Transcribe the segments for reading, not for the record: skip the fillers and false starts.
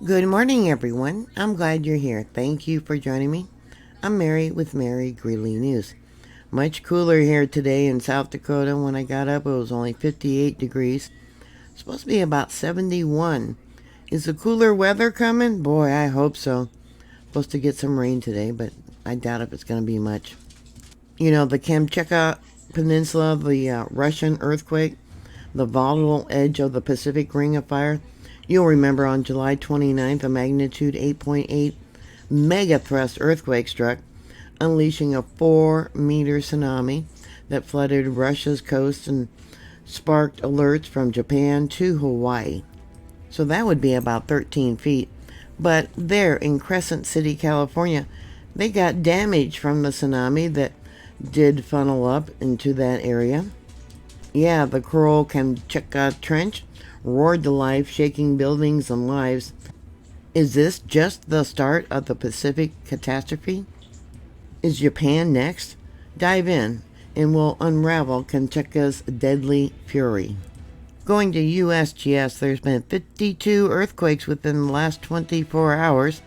Good morning, everyone. I'm glad you're here. Thank you for joining me. I'm Mary with MaryGreeley News. Much cooler here today in South Dakota. When I got up, it was only 58 degrees. It's supposed to be about 71. Is the cooler weather coming? Boy, I hope so. Supposed to get some rain today, but I doubt if it's going to be much. You know, the Kamchatka Peninsula, the Russian earthquake, the volatile edge of the Pacific Ring of Fire. You'll remember on July 29th, a magnitude 8.8 megathrust earthquake struck, unleashing a 4-meter tsunami that flooded Russia's coast and sparked alerts from Japan to Hawaii. So that would be about 13 feet. But there in Crescent City, California, they got damage from the tsunami that did funnel up into that area. Yeah, the Coral Kamchatka Trench roared to life, shaking buildings and lives. Is this just the start of the Pacific catastrophe? Is Japan next? Dive in, and we'll unravel Kamchatka's deadly fury. Going to USGS, there's been 52 earthquakes within the last 24 hours.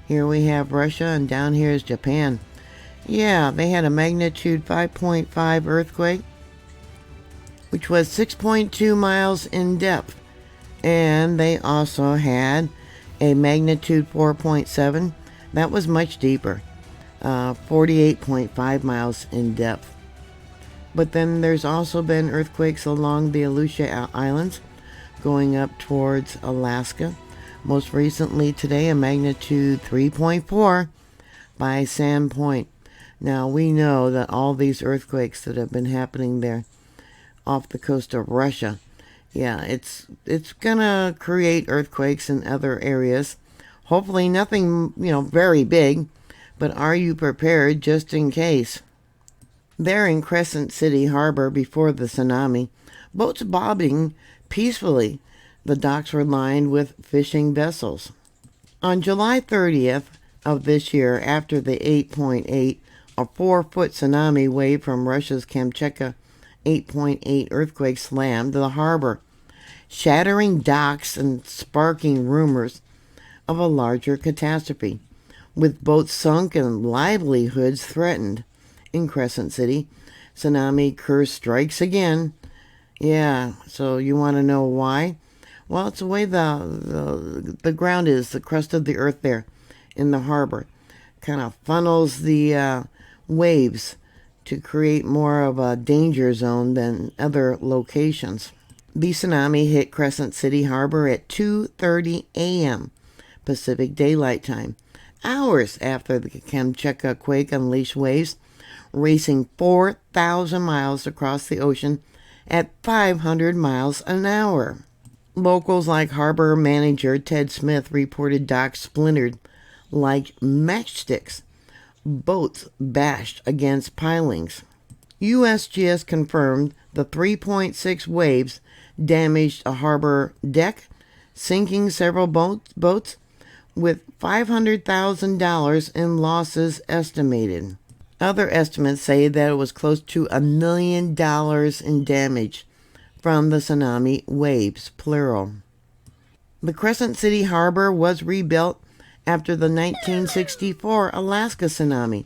Here we have Russia, and down here is Japan. Yeah, they had a magnitude 5.5 earthquake, which was 6.2 miles in depth. And they also had a magnitude 4.7. That was much deeper, 48.5 miles in depth. But then there's also been earthquakes along the Aleutian Islands, going up towards Alaska. Most recently today, a magnitude 3.4 by Sand Point. Now, we know that all these earthquakes that have been happening there off the coast of Russia, yeah, it's gonna create earthquakes in other areas. Hopefully nothing, very big, but are you prepared just in case? There in Crescent City Harbor before the tsunami, boats bobbing peacefully. The docks were lined with fishing vessels. On July 30th of this year, after the 8.8, a 4-foot tsunami wave from Russia's Kamchatka 8.8 earthquake slammed the harbor, shattering docks and sparking rumors of a larger catastrophe. With boats sunk and livelihoods threatened in Crescent City, tsunami curse strikes again. Yeah, so you want to know why? Well, it's the way the ground is, the crust of the earth there in the harbor. Kind of funnels the waves to create more of a danger zone than other locations. The tsunami hit Crescent City Harbor at 2:30 a.m. Pacific Daylight Time, hours after the Kamchatka quake unleashed waves racing 4,000 miles across the ocean at 500 miles an hour. Locals like harbor manager Ted Smith reported docks splintered like matchsticks, boats bashed against pilings. USGS confirmed the 3.6 waves damaged a harbor deck, sinking several boats, with $500,000 in losses estimated. Other estimates say that it was close to $1 million in damage from the tsunami waves, plural. The Crescent City Harbor was rebuilt after the 1964 Alaska tsunami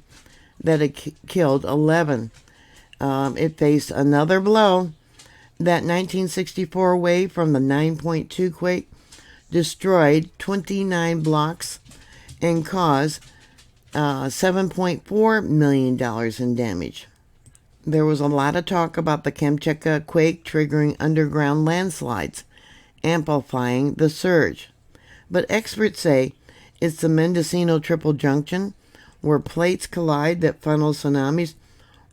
that had killed 11. It faced another blow. That 1964 wave from the 9.2 quake destroyed 29 blocks and caused $7.4 million in damage. There was a lot of talk about the Kamchatka quake triggering underground landslides, amplifying the surge. But experts say it's the Mendocino Triple Junction, where plates collide, that funnels tsunamis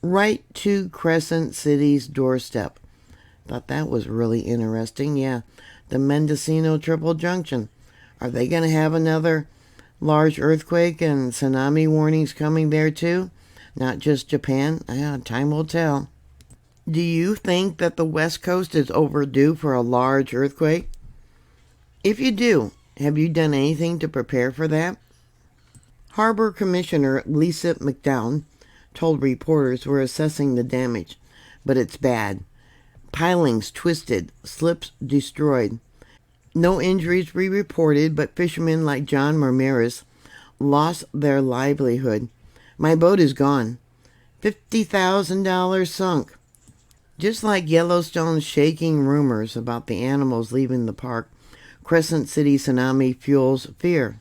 right to Crescent City's doorstep. Thought that was really interesting. Yeah, the Mendocino Triple Junction. Are they going to have another large earthquake and tsunami warnings coming there too? Not just Japan? Yeah, time will tell. Do you think that the West Coast is overdue for a large earthquake? If you do, have you done anything to prepare for that? Harbor Commissioner Lisa McDowell told reporters we're assessing the damage, but it's bad. Pilings twisted, slips destroyed. No injuries were reported, but fishermen like John Marmaris lost their livelihood. My boat is gone. $50,000 sunk. Just like Yellowstone's shaking rumors about the animals leaving the park, Crescent City tsunami fuels fear.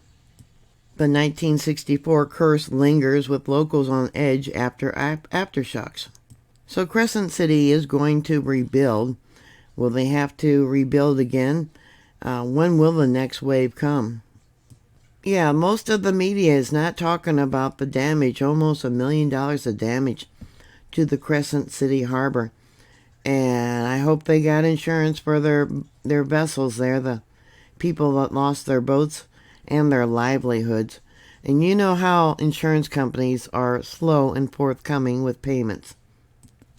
The 1964 curse lingers with locals on edge after aftershocks. So Crescent City is going to rebuild. Will they have to rebuild again? When will the next wave come? Yeah, most of the media is not talking about the damage, almost $1 million of damage to the Crescent City harbor. And I hope they got insurance for their vessels there, the people that lost their boats and their livelihoods. And you know how insurance companies are slow and forthcoming with payments.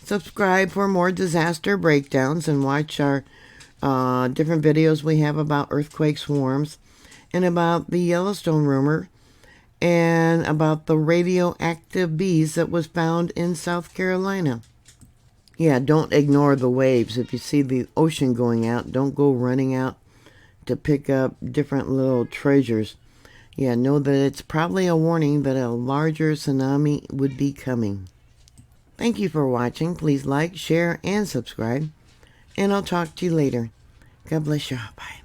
Subscribe for more disaster breakdowns and watch our different videos we have about earthquake swarms and about the Yellowstone rumor and about the radioactive bees that was found in South Carolina. Yeah, don't ignore the waves. If you see the ocean going out, don't go running out to pick up different little treasures. Yeah, know that it's probably a warning that a larger tsunami would be coming. Thank you for watching. Please like, share, and subscribe. And I'll talk to you later. God bless you. Bye.